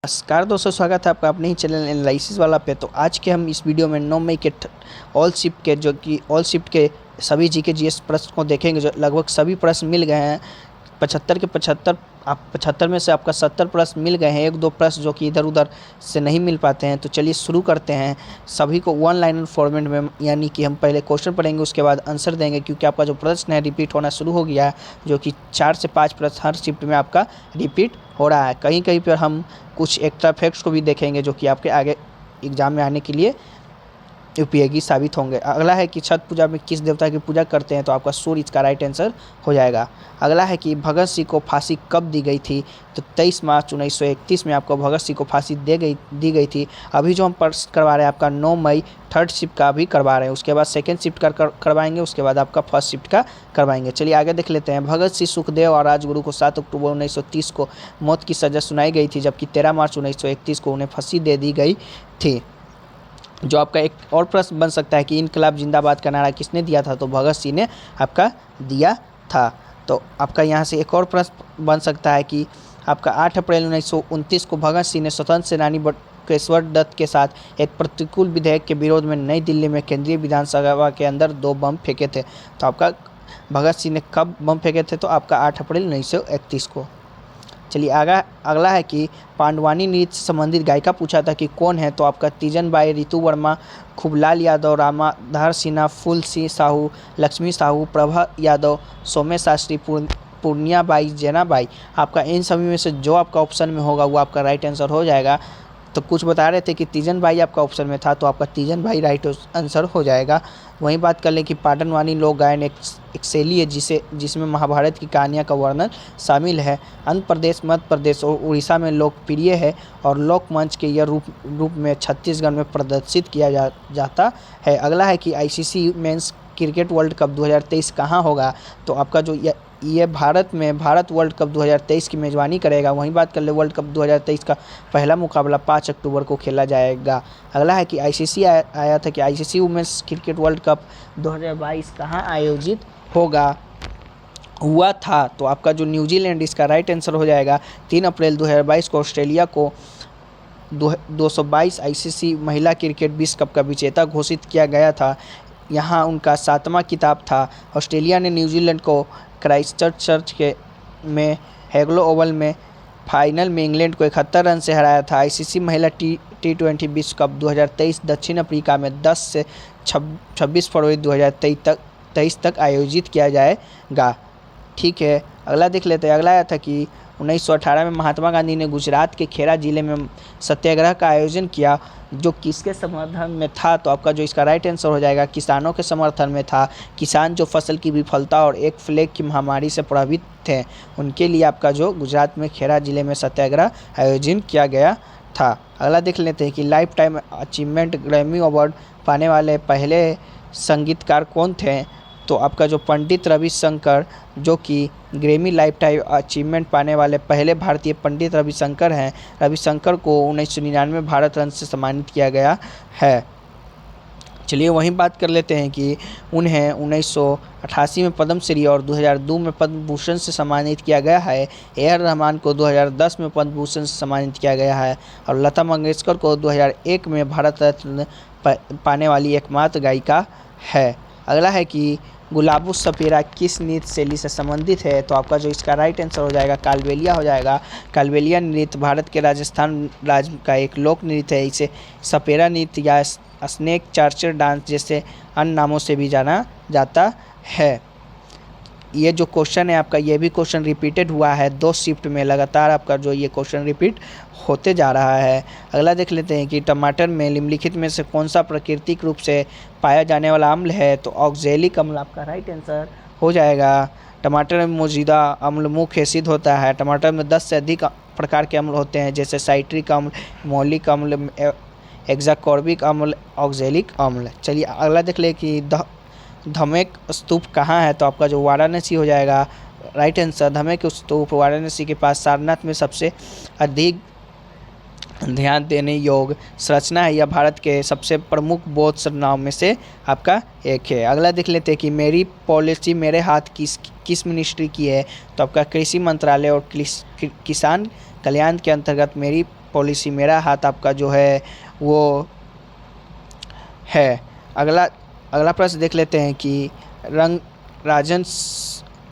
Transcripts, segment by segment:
नमस्कार दोस्तों, स्वागत है आपका अपने ही चैनल एनालिसिस वाला पे। तो आज के हम इस वीडियो में 9 मई के ऑल शिफ्ट के सभी जीके जीएस प्रश्न को देखेंगे। जो लगभग सभी प्रश्न मिल गए हैं 75 के 75। आप 75 में से आपका 70 प्रश्न मिल गए हैं। एक दो प्रश्न जो कि इधर उधर से नहीं मिल पाते हैं। तो चलिए शुरू करते हैं। सभी को वन लाइनर फॉर्मेट में, यानी कि हम पहले क्वेश्चन पढ़ेंगे, उसके बाद आंसर देंगे, क्योंकि आपका जो प्रश्न है रिपीट होना शुरू हो गया है। जो कि 4 से 5 प्रश्न हर शिफ्ट में आपका रिपीट हो रहा है। कहीं कहीं पर हम कुछ एक्स्ट्रा फैक्ट्स को भी देखेंगे जो कि आपके आगे एग्जाम में आने के लिए उपयोगी साबित होंगे। अगला है कि छठ पूजा में किस देवता की पूजा करते हैं, तो आपका सूर्य इसका राइट आंसर हो जाएगा। अगला है कि भगत सिंह को फांसी कब दी गई थी, तो 23 मार्च 1931 में आपको भगत सिंह को फांसी दी गई थी। अभी जो हम प्रश्न करवा रहे हैं आपका 9 मई थर्ड शिफ्ट का भी करवा रहे हैं। उसके बाद सेकेंड शिफ्ट का करवाएंगे, उसके बाद आपका फर्स्ट शिफ्ट का करवाएंगे। चलिए आगे देख लेते हैं। भगत सिंह, सुखदेव और राजगुरु को 7 अक्टूबर 1930 को मौत की सज़ा सुनाई गई थी, जबकि 13 मार्च 1931 को उन्हें फांसी दे दी गई थी। जो आपका एक और प्रश्न बन सकता है कि इनकलाब जिंदाबाद का नारा किसने दिया था, तो भगत सिंह ने आपका दिया था। तो आपका यहाँ से एक और प्रश्न बन सकता है कि आपका 8 अप्रैल 1929 को भगत सिंह ने स्वतंत्र सेनानी बटुकेश्वर दत्त के साथ एक प्रतिकूल विधेयक के विरोध में नई दिल्ली में केंद्रीय विधानसभा के अंदर 2 बम फेंके थे। तो आपका भगत सिंह ने कब बम फेंके थे, तो आपका 8 अप्रैल 1931 को। चलिए अगला है कि पांडवानी नृत्य से संबंधित गायिका पूछा था कि कौन है, तो आपका तीजन बाई, रितु वर्मा, खूबलाल यादव, रामाधार सिन्हा, फूल सिंह साहू, लक्ष्मी साहू, प्रभा यादव, सौम्य शास्त्री, पूर्णिया बाई, जैना बाई। आपका इन सभी में से जो आपका ऑप्शन में होगा वो आपका राइट आंसर हो जाएगा। तो कुछ बता रहे थे कि तीजन बाई आपका ऑप्शन में था, तो आपका तीजन बाई राइट आंसर हो जाएगा। वहीं बात कर लें कि पाटनवानी लोक गायन एक शैली है जिसमें महाभारत की कहानियाँ का वर्णन शामिल है। आंध्र प्रदेश, मध्य प्रदेश और उड़ीसा में लोकप्रिय है और लोकमंच के यह रूप में छत्तीसगढ़ में प्रदर्शित किया जाता है। अगला है कि ICC men's cricket world cup 2023 कहाँ होगा, तो आपका जो ये भारत वर्ल्ड कप 2023 की मेज़बानी करेगा। वहीं बात कर ले वर्ल्ड कप 2023 का पहला मुकाबला 5 अक्टूबर को खेला जाएगा। अगला है कि आईसीसी आया था कि ICC women's cricket world cup 2022 कहाँ आयोजित हुआ था, तो आपका जो न्यूजीलैंड इसका राइट आंसर हो जाएगा। 3 अप्रैल 2022 को ऑस्ट्रेलिया को 222 आईसीसी महिला क्रिकेट विश्व कप का विजेता घोषित किया गया था। यहाँ उनका 7वां खिताब था। ऑस्ट्रेलिया ने न्यूजीलैंड को क्राइस्टचर्च में हैग्लो ओवल में फाइनल में इंग्लैंड को 71 रन से हराया था। आईसीसी महिला टी20 विश्व कप 2023 दक्षिण अफ्रीका में 10 से 26 फरवरी 2023 तक आयोजित किया जाएगा। ठीक है, अगला देख लेते हैं। अगला आया था कि 1918 में महात्मा गांधी ने गुजरात के खेड़ा जिले में सत्याग्रह का आयोजन किया, जो किसके समर्थन में था, तो आपका जो इसका राइट आंसर हो जाएगा किसानों के समर्थन में था। किसान जो फसल की विफलता और एक प्लेग की महामारी से प्रभावित थे, उनके लिए आपका जो गुजरात में खेड़ा जिले में सत्याग्रह आयोजन किया गया था। अगला देख लेते हैं कि life time achievement Grammy award पाने वाले पहले संगीतकार कौन थे, तो आपका जो पंडित रविशंकर, जो कि ग्रैमी लाइफ टाइम अचीवमेंट पाने वाले पहले भारतीय पंडित रविशंकर हैं। रविशंकर को 1999 भारत रत्न से सम्मानित किया गया है। चलिए वहीं बात कर लेते हैं कि उन्हें 1988 में पद्मश्री और 2002 में पद्म भूषण से सम्मानित किया गया है। ए.आर. रहमान को 2010 में पद्म भूषण से सम्मानित किया गया है और लता मंगेशकर को 2001 में भारत रत्न पाने वाली एकमात्र गायिका है। अगला है कि गुलाबो सपेरा किस नृत्य शैली से संबंधित है, तो आपका जो इसका राइट आंसर हो जाएगा कालबेलिया हो जाएगा। कालबेलिया नृत्य भारत के राजस्थान राज्य का एक लोक नृत्य है। इसे सपेरा नृत्य या स्नेक चार्चर डांस जैसे अन्य नामों से भी जाना जाता है। ये जो क्वेश्चन है आपका, ये भी क्वेश्चन रिपीटेड हुआ है 2 शिफ्ट में लगातार। आपका जो ये क्वेश्चन रिपीट होते जा रहा है। अगला देख लेते हैं कि टमाटर में निम्नलिखित में से कौन सा प्राकृतिक रूप से पाया जाने वाला अम्ल है, तो ऑक्जेलिक अम्ल आपका राइट आंसर हो जाएगा। टमाटर में मौजूदा अम्ल मुख्य एसिड होता है। टमाटर में 10 से अधिक प्रकार के अम्ल होते हैं, जैसे साइट्रिक अम्ल, मौलिक अम्ल, एक्जाकॉर्बिक अम्ल, ऑक्जेलिक अम्ल। चलिए अगला देख ले कि धमेक स्तूप कहाँ है, तो आपका जो वाराणसी हो जाएगा राइट आंसर। धमेक स्तूप वाराणसी के पास सारनाथ में सबसे अधिक ध्यान देने योग्य संरचना है। यह भारत के सबसे प्रमुख बौद्ध संरचनाओं में से आपका एक है। अगला देख लेते हैं कि मेरी पॉलिसी मेरे हाथ किस मिनिस्ट्री की है, तो आपका कृषि मंत्रालय और किसान कल्याण के अंतर्गत मेरी पॉलिसी मेरा हाथ आपका जो है वो है। अगला अगला प्रश्न देख लेते हैं कि रंग राजन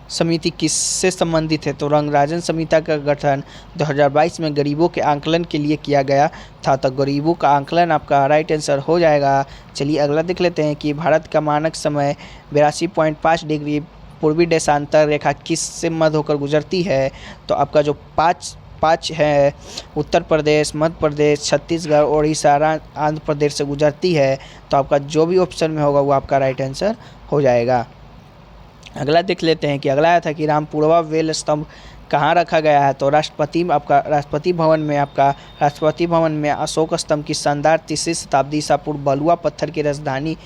समिति किससे संबंधित है। तो रंग राजन समिति का गठन 2022 में गरीबों के आंकलन के लिए किया गया था। तो गरीबों का आंकलन आपका राइट आंसर हो जाएगा। चलिए अगला देख लेते हैं कि भारत का मानक समय 82.5 डिग्री पूर्वी देशांतर रेखा किस से मध्य होकर गुजरती है। तो आपका जो पाँच है उत्तर प्रदेश, मध्य प्रदेश, छत्तीसगढ़, उड़ीसा, आंध्र प्रदेश से गुजरती है। तो आपका जो भी ऑप्शन में होगा वो आपका राइट आंसर हो जाएगा। अगला देख लेते हैं कि अगला आया था कि रामपुरवा वेल स्तंभ कहाँ रखा गया है। तो राष्ट्रपति भवन में अशोक स्तंभ की शानदार 3वीं शताब्दी ईसा पूर्व बलुआ पत्थर की राजधानी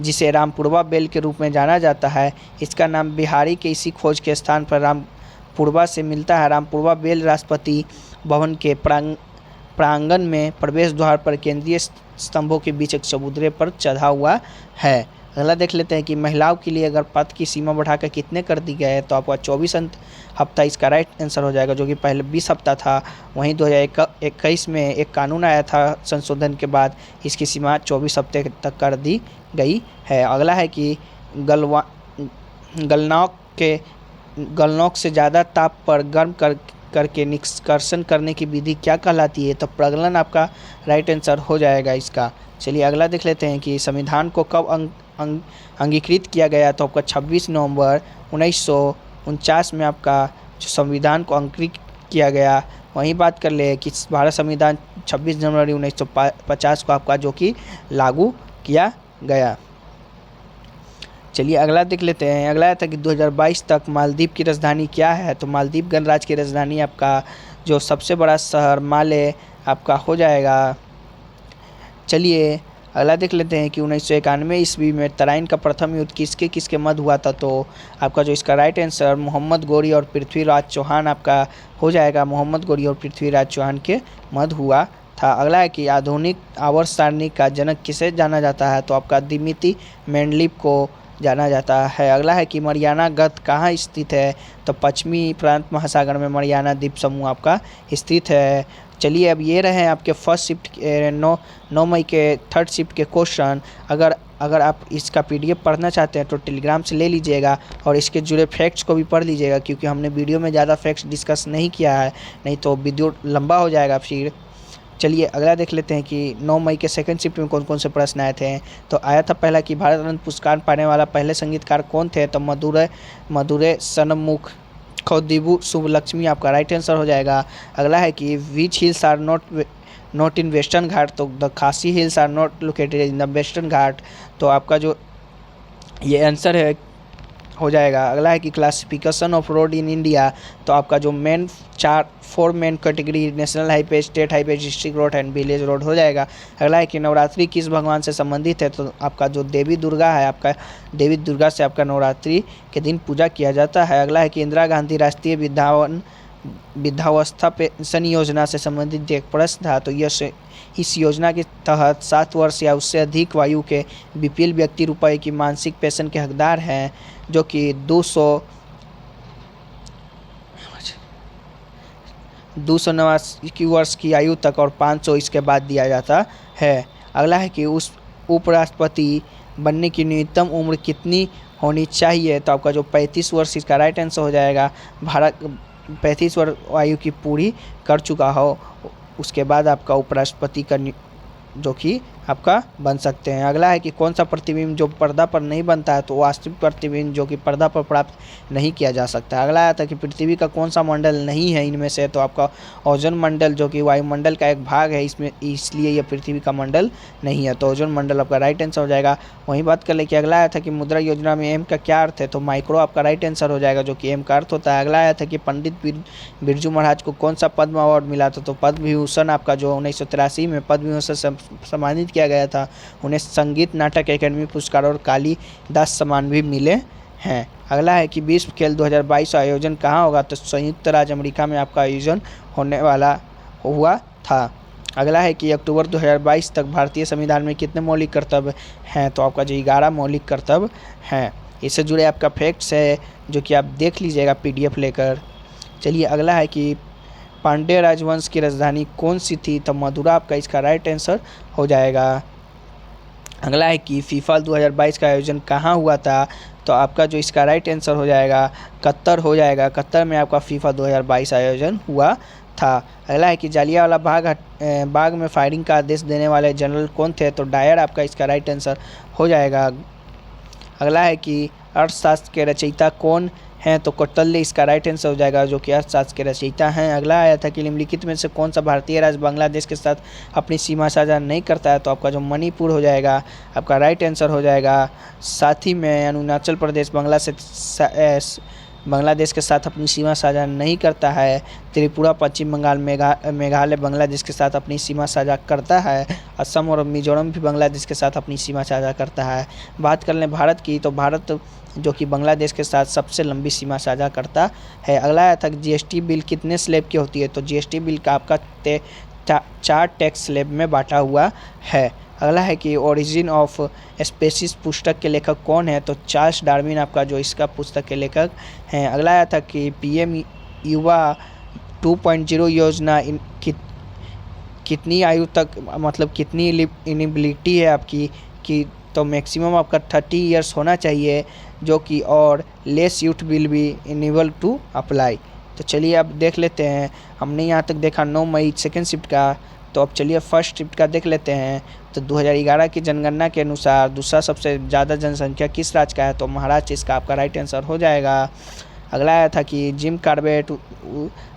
जिसे रामपुरवा बेल के रूप में जाना जाता है। इसका नाम बिहारी के इसी खोज के स्थान पर रामपुरवा से मिलता है। रामपुरवा बेल राष्ट्रपति भवन के प्रांगण में प्रवेश द्वार पर केंद्रीय स्तंभों के बीच एक चबूतरे पर चढ़ा हुआ है। अगला देख लेते हैं कि महिलाओं के लिए अगर पद की सीमा बढ़ाकर कितने कर दी गए है। तो आपका 24 हफ्ता इसका राइट आंसर हो जाएगा, जो कि पहले 20 हफ्ता था। वहीं 2021 में एक कानून आया था संशोधन के बाद, इसकी सीमा 24 हफ्ते तक कर दी गई है। अगला है कि गलनौक से ज़्यादा ताप पर गर्म करके निष्कर्षण करने की विधि क्या कहलाती है। तो प्रगलन आपका राइट आंसर हो जाएगा इसका। चलिए अगला देख लेते हैं कि संविधान को कब अंगीकृत किया गया। तो आपका 26 नवंबर 1949 में आपका जो संविधान को अंगीकृत किया गया। वहीं बात कर ले कि भारत संविधान 26 जनवरी 1950 को आपका जो कि लागू किया गया। चलिए अगला देख लेते हैं। अगला था कि 2022 तक मालदीव की राजधानी क्या है। तो मालदीव गणराज्य की राजधानी आपका जो सबसे बड़ा शहर माले आपका हो जाएगा। चलिए अगला देख लेते हैं कि 1991 ईस्वी में तराइन का प्रथम युद्ध किसके मध्य हुआ था। तो आपका जो इसका राइट आंसर मोहम्मद गौरी और पृथ्वीराज चौहान आपका हो जाएगा। मोहम्मद गौरी और पृथ्वीराज चौहान के मध्य हुआ था। अगला है कि आधुनिक आवर्त सारणी का जनक किसे जाना जाता है। तो आपका दिमित्री मेंडलीव को जाना जाता है। अगला है कि मरियाना गद्ध कहाँ स्थित है। तो पश्चिमी प्रशांत महासागर में मरियाना द्वीप समूह आपका स्थित है। चलिए अब ये रहे आपके फर्स्ट शिफ्ट 9 मई के थर्ड शिफ्ट के क्वेश्चन। अगर आप इसका PDF पढ़ना चाहते हैं तो टेलीग्राम से ले लीजिएगा और इसके जुड़े फैक्ट्स को भी पढ़ लीजिएगा, क्योंकि हमने वीडियो में ज़्यादा फैक्ट्स डिस्कस नहीं किया है, नहीं तो वीडियो लंबा हो जाएगा फिर। चलिए अगला देख लेते हैं कि 9 मई के सेकंड शिफ्ट में कौन कौन से प्रश्न आए थे। तो आया था पहला कि भारत रत्न पुरस्कार पाने वाला पहले संगीतकार कौन थे। तो मधुरै सन्मुख खौदीबू शुभलक्ष्मी आपका राइट आंसर हो जाएगा। अगला है कि which hills are not in Western Ghat. तो the Khasi hills are not located in the Western Ghat. तो आपका जो ये आंसर है हो जाएगा। अगला है कि classification of road in India. तो आपका जो four main category national highway, state highway, district road and village road हो जाएगा। अगला है कि नवरात्रि किस भगवान से संबंधित है। तो आपका जो देवी दुर्गा है, आपका देवी दुर्गा से आपका नवरात्रि के दिन पूजा किया जाता है। अगला है कि इंदिरा गांधी राष्ट्रीय वृद्धावस्था पेंशन योजना से संबंधित एक प्रश्न था। तो इस योजना के तहत 7 वर्ष या उससे अधिक आयु के BPL व्यक्ति रुपये की मासिक पेंशन के हकदार हैं, जो कि 289 वर्ष की आयु तक और 500 इसके बाद दिया जाता है। अगला है कि उस उपराष्ट्रपति बनने की न्यूनतम उम्र कितनी होनी चाहिए। तो आपका जो 35 वर्ष इसका राइट आंसर हो जाएगा। भारत 35 वर्ष आयु की पूरी कर चुका हो उसके बाद आपका उपराष्ट्रपति का जो कि आपका बन सकते हैं। अगला है कि कौन सा प्रतिबिंब जो पर्दा पर नहीं बनता है। तो वास्तविक प्रतिबिंब जो कि पर्दा पर प्राप्त नहीं किया जा सकता। अगला आया था कि पृथ्वी का कौन सा मंडल नहीं है इनमें से। तो आपका ओजोन मंडल जो कि वायुमंडल का एक भाग है इसमें, इसलिए यह पृथ्वी का मंडल नहीं है। तो ओजोन मंडल आपका राइट आंसर हो जाएगा। वहीं बात कर ले कि अगला आया था कि मुद्रा योजना में एम का क्या अर्थ है। तो माइक्रो आपका राइट आंसर हो जाएगा, जो कि एम का अर्थ होता है। अगला आया था कि पंडित बिरजू महाराज को कौन सा पद्म अवार्ड मिला था। तो पद्म विभूषण आपका जो 1983 में पद्म विभूषण से सम्मानित किया गया था। उन्हें संगीत नाटक अकादमी पुरस्कार और कालीदास सम्मान भी मिले हैं। अगला है कि विश्व खेल 2022 आयोजन कहाँ होगा। तो संयुक्त राज्य अमेरिका में आपका आयोजन होने वाला हुआ था। अगला है कि अक्टूबर 2022 तक भारतीय संविधान में कितने मौलिक कर्तव्य हैं। तो आपका जो 11 मौलिक कर्तव्य हैं। इससे जुड़े आपका फैक्ट्स है जो कि आप देख लीजिएगा PDF लेकर। चलिए अगला है कि पांड्य राजवंश की राजधानी कौन सी थी? तो मदुरा आपका इसका राइट आंसर हो जाएगा। अगला है कि फीफा 2022 का आयोजन कहाँ हुआ था? तो आपका जो इसका राइट आंसर हो जाएगा कतर हो जाएगा। कतर में आपका फीफा 2022 आयोजन हुआ था। अगला है कि जालियांवाला बाग में फायरिंग का आदेश देने वाले जनरल कौन थे? तो डायर आपका इसका राइट आंसर हो जाएगा। अगला है कि अर्थशास्त्र के रचयिता कौन हैं? तो कौटिल्य इसका राइट आंसर हो जाएगा, जो कि अर्थशास्त्र के रचयिता हैं। अगला आया था कि निम्नलिखित में से कौन सा भारतीय राज्य बांग्लादेश के साथ अपनी सीमा साझा नहीं करता है? तो आपका जो मणिपुर हो जाएगा आपका राइट आंसर हो जाएगा। साथ ही में अरुणाचल प्रदेश बांग्लादेश के साथ अपनी सीमा साझा नहीं करता है। त्रिपुरा, पश्चिम बंगाल, मेघालय बांग्लादेश के साथ अपनी सीमा साझा करता है। असम और मिजोरम भी बांग्लादेश के साथ अपनी सीमा साझा करता है। बात कर लें भारत की, तो भारत जो कि बांग्लादेश के साथ सबसे लंबी सीमा साझा करता है। अगला आया था जीएसटी बिल कितने स्लैब की होती है? तो जीएसटी बिल का आपका 4 टैक्स स्लैब में बांटा हुआ है। अगला है कि ओरिजिन ऑफ स्पेसीज पुस्तक के लेखक कौन है? तो चार्ल्स डार्विन आपका जो इसका पुस्तक के लेखक हैं। अगला आया था कि पीएम युवा 2.0 योजना कितनी आयु तक, मतलब कितनी इलिजिबिलिटी है आपकी कि तो मैक्सिमम आपका 30 ईयर्स होना चाहिए, जो कि और less youth will be enable to apply. तो चलिए अब देख लेते हैं। हमने यहाँ तक देखा 9 मई सेकेंड शिफ्ट का, तो अब चलिए फर्स्ट शिफ्ट का देख लेते हैं। तो 2011 की जनगणना के अनुसार दूसरा सबसे ज़्यादा जनसंख्या किस राज्य का है? तो महाराष्ट्र इसका आपका राइट आंसर हो जाएगा। अगला आया था कि जिम कॉर्बेट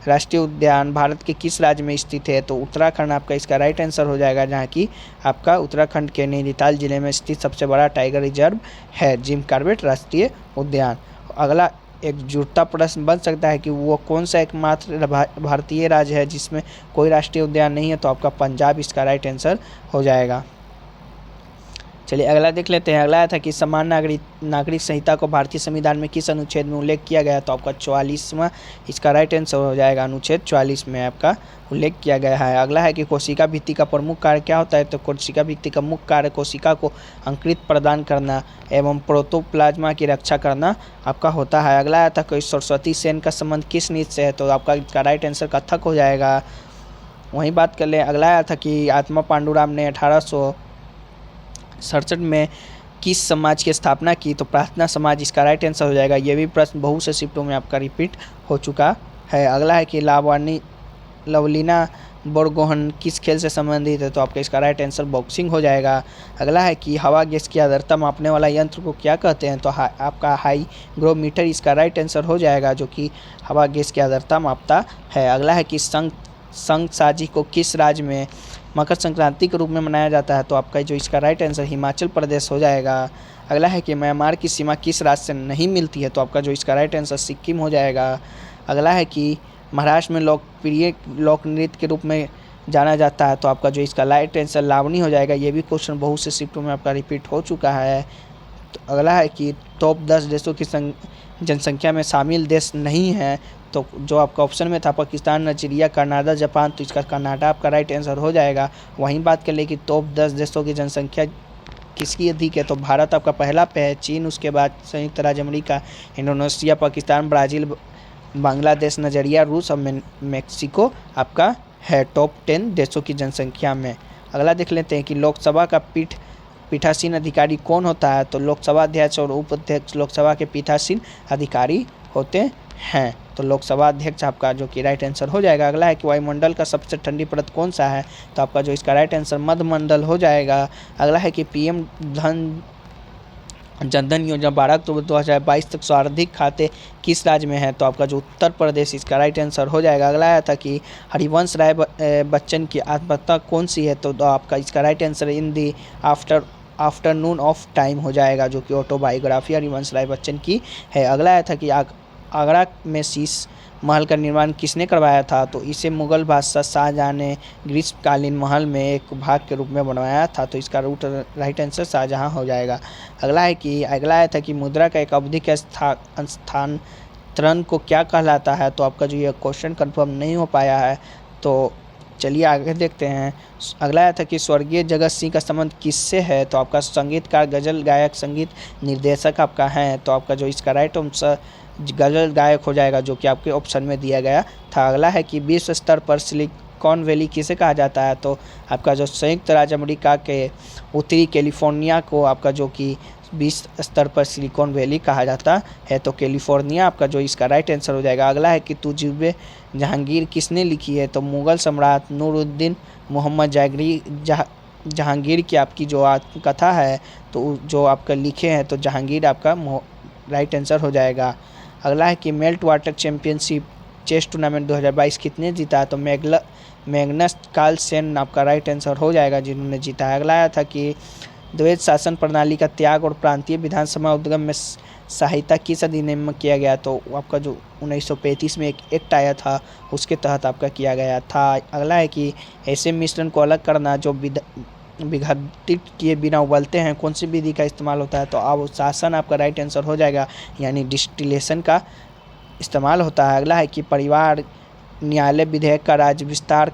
राष्ट्रीय उद्यान भारत के किस राज्य में स्थित है? तो उत्तराखंड आपका इसका राइट आंसर हो जाएगा, जहाँ की आपका उत्तराखंड के नैनीताल जिले में स्थित सबसे बड़ा टाइगर रिजर्व है जिम कॉर्बेट राष्ट्रीय उद्यान। अगला एक जुड़ता प्रश्न बन सकता है कि वो कौन सा एकमात्र भारतीय राज्य है जिसमें कोई राष्ट्रीय उद्यान नहीं है? तो आपका पंजाब इसका राइट आंसर हो जाएगा। चलिए अगला देख लेते हैं। अगला था कि समान नागरिक संहिता को भारतीय संविधान में किस अनुच्छेद में उल्लेख किया गया? तो आपका 44वां इसका राइट आंसर हो जाएगा। अनुच्छेद 44 में आपका उल्लेख किया गया है। अगला है कि कोशिका भित्ति का प्रमुख कार्य क्या होता है? तो कोशिका भित्ति का मुख्य कार्य कोशिका को अंकुरित प्रदान करना एवं प्रोटोप्लाज्मा की रक्षा करना आपका होता है। अगला आया था कि सरस्वती सेन का संबंध किस नृत्य से है? तो आपका इसका राइट आंसर कथक हो जाएगा। वहीं बात कर लें, अगला आया था कि आत्मा पांडुराम ने 1867 में किस समाज की स्थापना की? तो प्रार्थना समाज इसका राइट आंसर हो जाएगा। ये भी प्रश्न बहुत से शिफ्टों में आपका रिपीट हो चुका है। अगला है कि लवलीना बोरगोहन किस खेल से संबंधित है? तो आपका इसका राइट आंसर बॉक्सिंग हो जाएगा। अगला है कि हवा गैस की आर्द्रता मापने वाला यंत्र को क्या कहते हैं? तो आपका हाईग्रोमीटर इसका राइट आंसर हो जाएगा, जो कि हवा गैस की आर्द्रता मापता है। अगला है कि शंखसाजी को किस राज्य में मकर संक्रांति के रूप में मनाया जाता है? तो आपका जो इसका राइट आंसर हिमाचल प्रदेश हो जाएगा। अगला है कि म्यांमार की सीमा किस राज्य से नहीं मिलती है? तो आपका जो इसका राइट आंसर सिक्किम हो जाएगा। अगला है कि महाराष्ट्र में लोकप्रिय लोक नृत्य के रूप में जाना जाता है? तो आपका जो इसका राइट आंसर लावनी हो जाएगा। ये भी क्वेश्चन बहुत से शिफ्टों में आपका रिपीट हो चुका है। तो अगला है कि टॉप 10 देशों की जनसंख्या में शामिल देश नहीं है? तो जो आपका ऑप्शन में था पाकिस्तान, नाइजीरिया, कनाडा, जापान, तो इसका कनाडा आपका राइट आंसर हो जाएगा। वहीं बात कर ले कि टॉप 10 देशों की जनसंख्या किसकी अधिक है? तो भारत आपका पहला पे है, चीन उसके बाद संयुक्त राज्य America, Indonesia, Pakistan, Brazil, Bangladesh, Nigeria, रूस और मेक्सिको आपका है टॉप 10 देशों की जनसंख्या में। अगला देख लेते हैं कि लोकसभा का पीठासीन अधिकारी कौन होता है? तो लोकसभा अध्यक्ष और उपाध्यक्ष लोकसभा के पीठासीन अधिकारी होते हैं। तो लोकसभा अध्यक्ष आपका जो कि राइट आंसर हो जाएगा। अगला है कि वायुमंडल का सबसे ठंडी परत कौन सा है? तो आपका जो इसका राइट आंसर मध्य मंडल हो जाएगा। अगला है कि पीएम जनधन योजना 12 अक्टूबर 2022 तक सर्वाधिक खाते किस राज्य में है? तो आपका जो उत्तर प्रदेश इसका राइट आंसर हो जाएगा। अगला आया था कि हरिवंश राय बच्चन की आत्मकथा कौन सी है? तो आपका इसका right answer in the afternoon of time हो जाएगा, जो कि ऑटोबायोग्राफी हरिवंश राय बच्चन की है। अगला आया था कि आगरा में शीश महल का निर्माण किसने करवाया था? तो इसे मुगल बादशाह शाहजहाँ ने ग्रीष्मकालीन महल में एक भाग के रूप में बनवाया था। तो इसका राइट आंसर शाहजहाँ हो जाएगा। अगला आया था कि मुद्रा का एक अवधि के स्थानांतरण को क्या कहलाता है? तो आपका जो ये क्वेश्चन कंफर्म नहीं हो पाया है, तो चलिए आगे देखते हैं। अगला आया था कि स्वर्गीय जगत सिंह का संबंध किससे है? तो आपका संगीतकार, गजल गायक, संगीत निर्देशक आपका है। तो आपका जो इसका राइट आंसर गज़ल गायक हो जाएगा, जो कि आपके ऑप्शन में दिया गया था। अगला है कि विश्व स्तर पर सिलिकॉन वैली किसे कहा जाता है, तो आपका जो संयुक्त राज्य अमेरिका के उत्तरी कैलिफोर्निया को आपका जो कि विश्व स्तर पर सिलिकॉन वैली कहा जाता है, तो कैलिफोर्निया आपका जो इसका राइट आंसर हो जाएगा। अगला है कि तुजुर्बे जहांगीर किसने लिखी है, तो मुग़ल सम्राट नूरुद्दीन मोहम्मद जहांगीर की आपकी जो आत्मकथा है, तो जो आपका लिखे हैं, तो जहांगीर आपका राइट आंसर हो जाएगा। अगला है कि Meltwater championship chess tournament 2022 कितने जीता है, तो मैग्नस कार्लसेन आपका राइट आंसर हो जाएगा जिन्होंने जीता है। अगला आया था कि द्वैध शासन प्रणाली का त्याग और प्रांतीय विधानसभा उद्गम में सहायता किस अधिनियम में किया गया, तो आपका जो 1935 में एक एक्ट आया था उसके तहत आपका किया गया था। अगला है कि ऐसे मिश्रण को अलग करना जो विघटित किए बिना उबलते हैं, कौन सी विधि का इस्तेमाल होता है, तो अवशासन आपका राइट आंसर हो जाएगा, यानी डिस्टिलेशन का इस्तेमाल होता है। अगला है कि परिवार न्यायालय विधेयक का राज्य विस्तार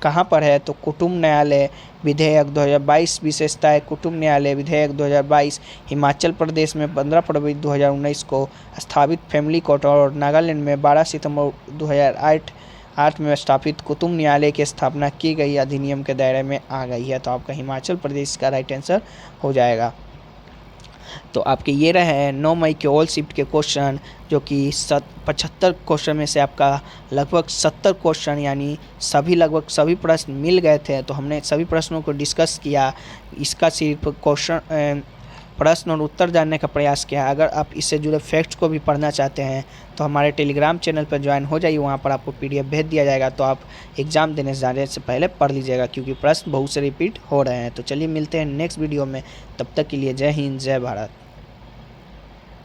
कहाँ पर है, तो कुटुंब न्यायालय विधेयक 2022 विशेषताएं कुटुंब न्यायालय विधेयक 2022 हिमाचल प्रदेश में 15 फरवरी 2019 को स्थापित फैमिली कोर्ट और नागालैंड में 12 सितंबर 2008 में स्थापित कुटुंब न्यायालय की स्थापना की गई अधिनियम के दायरे में आ गई है, तो आपका हिमाचल प्रदेश का राइट आंसर हो जाएगा। तो आपके ये रहे 9 मई के ऑल शिफ्ट के क्वेश्चन, जो कि 75 क्वेश्चन में से आपका लगभग 70 क्वेश्चन यानी लगभग सभी प्रश्न मिल गए थे। तो हमने सभी प्रश्नों को डिस्कस किया, इसका सिर्फ प्रश्न और उत्तर जानने का प्रयास किया। अगर आप इससे जुड़े फैक्ट्स को भी पढ़ना चाहते हैं तो हमारे टेलीग्राम चैनल पर ज्वाइन हो जाइए, वहाँ पर आपको PDF भेज दिया जाएगा, तो आप एग्ज़ाम देने जाने से पहले पढ़ लीजिएगा, क्योंकि प्रश्न बहुत से रिपीट हो रहे हैं। तो चलिए मिलते हैं नेक्स्ट वीडियो में, तब तक के लिए जय हिंद जय भारत।